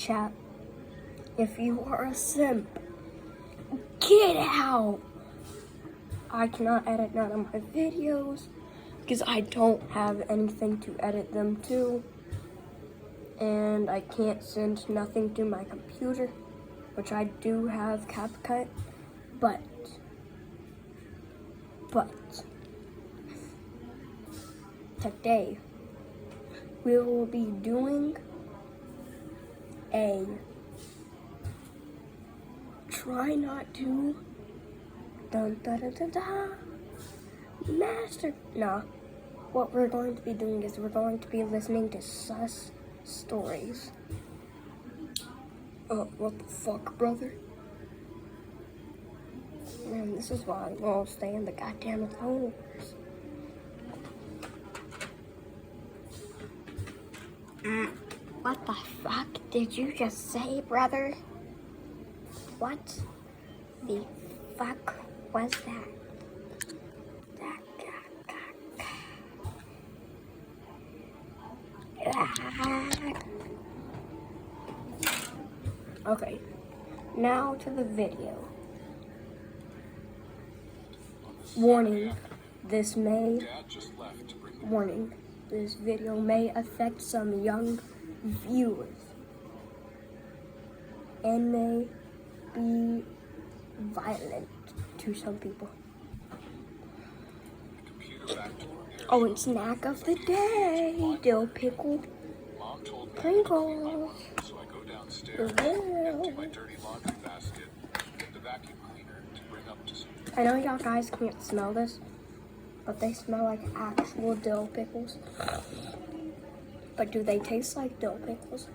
Chat, if you are a simp, get out! I cannot edit none of my videos because I don't have anything to edit them to. And I can't send nothing to my computer, which I do have CapCut, but today we will be doing a try not to master. No, what we're going to be doing is we're going to be listening to sus stories. What the fuck, brother? Man, this is why I won't stay in the goddamn homes. What the fuck did you just say, brother? What the fuck was that? Okay, now to the video. Warning, this video may affect some young viewers and may be violent to some people. Oh, and snack of the day, dill pickle Pringles. I know y'all guys can't smell this, but they smell like actual dill pickles. But do they taste like dill pickles?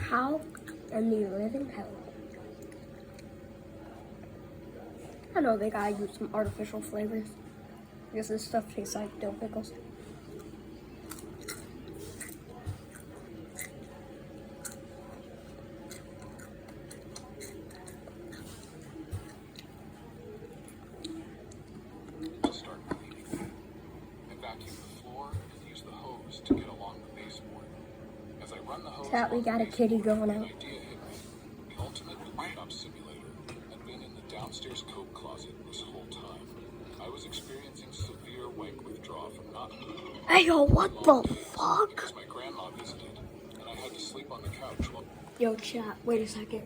How in the living hell? I know they gotta use some artificial flavors because this stuff tastes like dill pickles. Start cleaning. I vacuum the floor and use the hose to get along the baseboard. As I run the hose, Chat, we got a kitty going out. The ultimate workshop simulator had been in the downstairs coat closet this whole time. I was experiencing severe wank withdrawal from not. Hey yo, what the fuck? Because my grandma visited, and I had to sleep on the couch while. Yo, chat, wait a second.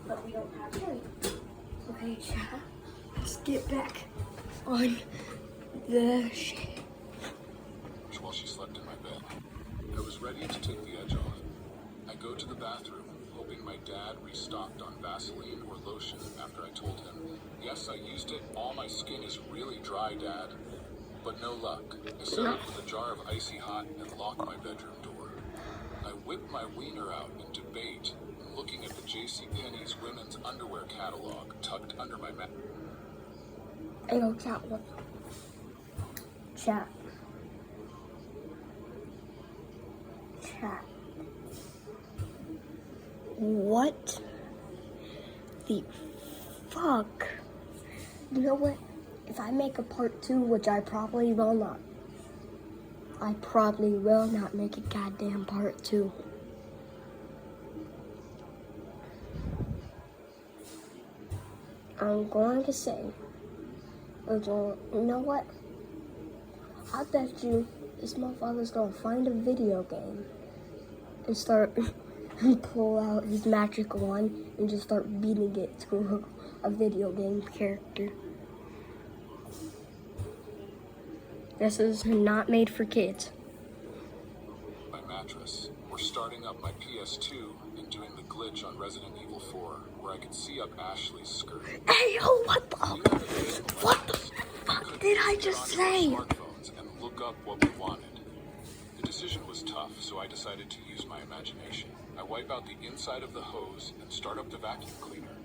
But we don't have any. Okay, chat, let's get back on the shit. While she slept in my bed, I was ready to take the edge off. I go to the bathroom, hoping my dad restocked on Vaseline or lotion after I told him, yes, I used it, all my skin is really dry, Dad. But no luck. I set up with a jar of icy hot and lock my bedroom door. I whip my wiener out and debate, looking at the JCPenney's women's underwear catalog tucked under my mat. Hey, yo, chat, what? Chat. What the fuck? You know what? If I make a part 2, which I probably will not, make a goddamn part 2. I'm going to say, you know what? I bet you this motherfucker's gonna find a video game and start pull out his magic wand and just start beating it to a video game character. This is not made for kids. My mattress. We're starting up my PS2 and doing the glitch on Resident Evil 4, where I could see up Ashley's skirt. Hey yo, what the fuck did I just say? Smartphones and look up what we wanted. The decision was tough, so I decided to use my imagination. I wipe out the inside of the hose and start up the vacuum cleaner.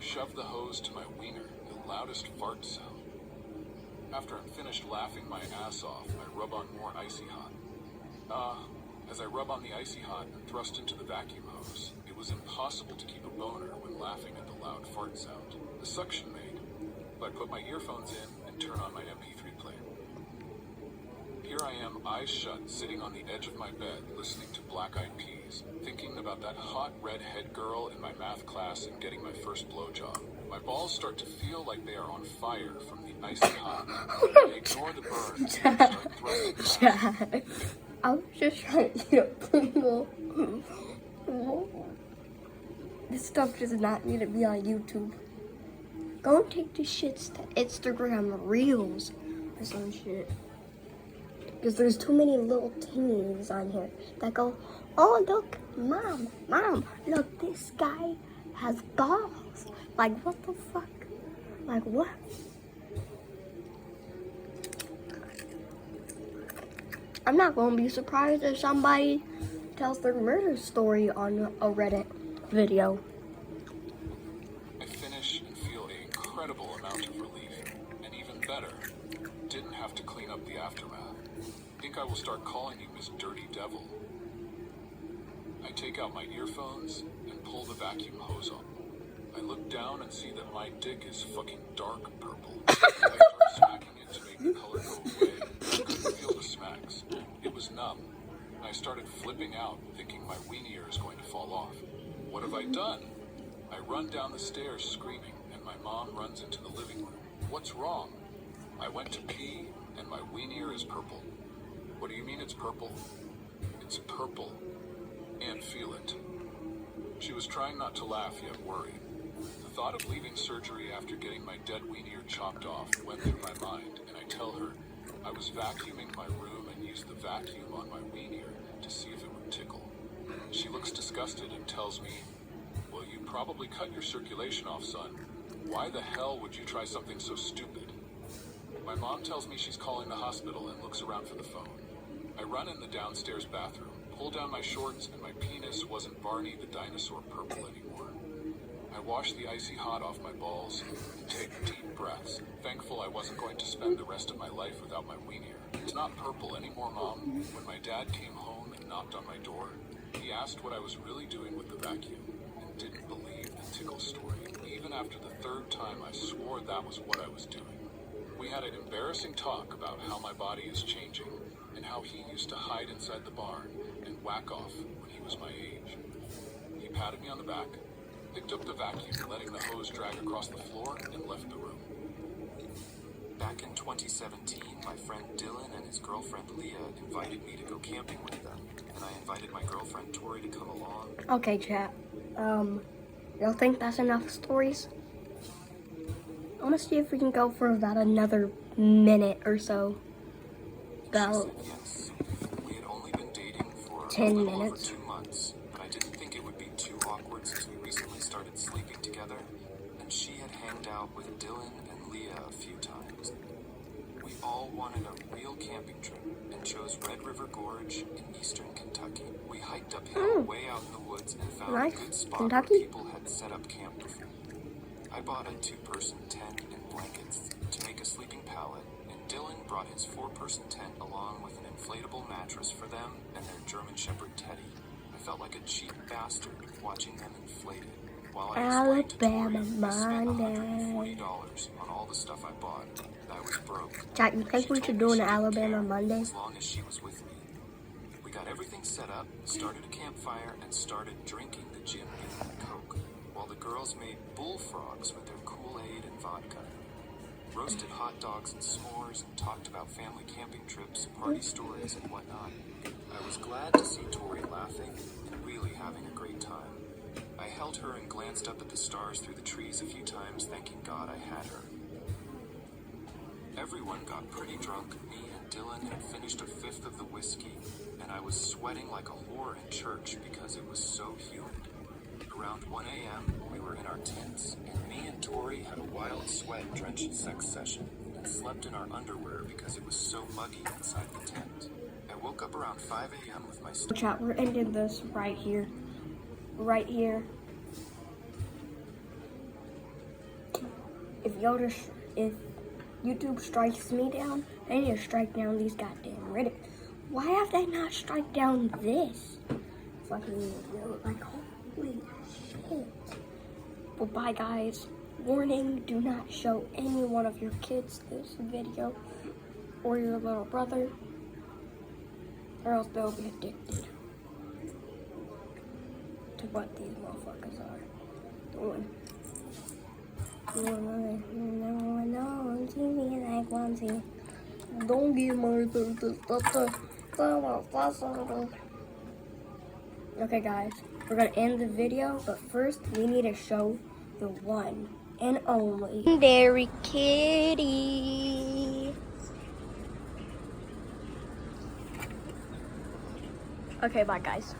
Shove the hose to my wiener, the loudest fart sound. After I'm finished laughing my ass off, I rub on more Icy Hot. As I rub on the Icy Hot and thrust into the vacuum hose, it was impossible to keep a boner when laughing at the loud fart sound. The suction made. I put my earphones in and turn on my MP3 player. Here I am, eyes shut, sitting on the edge of my bed, listening to Black Eyed Peas, thinking about that hot redhead girl in my math class and getting my first blowjob. My balls start to feel like they are on fire from the Icy Hot. I ignore the burns and start thrusting back. I was just trying to eat a Pringle. This stuff does not need to be on YouTube. Go and take these shits to Instagram Reels or some shit. Because there's too many little teens on here that go, oh look, mom, look, this guy has balls. Like, what the fuck? Like, what? I'm not going to be surprised if somebody tells their murder story on a Reddit video. I finish and feel an incredible amount of relief. And even better, didn't have to clean up the aftermath. Think I will start calling you Miss Dirty Devil. I take out my earphones and pull the vacuum hose on. I look down and see that my dick is fucking dark purple. I start smacking it to make the color go away. I couldn't feel the smacks. It was numb. I started flipping out, thinking my weenie is going to fall off. What have I done? I run down the stairs screaming, and my mom runs into the living room. What's wrong? I went to pee, and my weenie is purple. What do you mean it's purple? It's purple. And feel it. She was trying not to laugh, yet worried. The thought of leaving surgery after getting my dead weenie chopped off went through my mind, and I tell her I was vacuuming my room and used the vacuum on my weenie to see if it would tickle. She looks disgusted and tells me, well, you probably cut your circulation off, son. Why the hell would you try something so stupid? My mom tells me she's calling the hospital and looks around for the phone. I run in the downstairs bathroom, pull down my shorts, and my penis wasn't Barney the dinosaur purple anymore. I wash the Icy Hot off my balls and take deep breaths, thankful I wasn't going to spend the rest of my life without my weenie. It's not purple anymore, Mom. When my dad came home and knocked on my door, he asked what I was really doing with the vacuum and didn't believe the tickle story. Even after the third time, I swore that was what I was doing. We had an embarrassing talk about how my body is changing and how he used to hide inside the barn and whack off when he was my age. He patted me on the back, picked up the vacuum, letting the hose drag across the floor, and left the room. Back in 2017, my friend Dylan and his girlfriend Leah invited me to go camping with them, and I invited my girlfriend Tori to come along. Okay, chat. Y'all think that's enough stories? I want to see if we can go for about another minute or so. About She said yes. We had only been dating for 10 a little minutes. over 2 months, but I didn't think it would be too awkward since we recently started sleeping together, and she had hanged out with Dylan and Leah a few times. We all wanted a real camping trip and chose Red River Gorge in eastern Kentucky. We hiked uphill way out in the woods and found Nice. a good spot Kentucky? where people had set up camp before. I bought a 2-person tent and blankets to make a sleeping pallet, and Dylan brought his 4-person tent along with an inflatable mattress for them and their German Shepherd Teddy. I felt like a cheap bastard watching them inflated. While I explained to Tori, I spent $140 on all the stuff I bought. I was broke. Chat, you think She we told should me do an she didn't Alabama care Monday? as long as she was with me. We got everything set up, started a campfire, and started drinking the Jim Beam and Coke, while the girls made bullfrogs with their Kool-Aid and vodka. Roasted hot dogs and s'mores and talked about family camping trips, party stories, and whatnot. I was glad to see Tori laughing and really having a great time. I held her and glanced up at the stars through the trees a few times, thanking God I had her. Everyone got pretty drunk. Me and Dylan had finished a 5th of the whiskey, and I was sweating like a whore in church because it was so humid. Around 1 a.m., we were in our tents, and me and Tori had a wild sweat-drenched sex session and slept in our underwear because it was so muggy inside the tent. At woke up around 5 a.m. with my Chat, we're ending this right here. Right here. If YouTube strikes me down, I need to strike down these goddamn Reddit. Why have they not strike down this? Fucking like holy shit. But bye guys. Warning, do not show any one of your kids this video or your little brother, or else they'll be addicted to what these motherfuckers are doing. No, TV like onesie. Don't give my Okay guys, we're gonna end the video, but first we need to show the one and only Legendary Kitty. Okay, bye guys.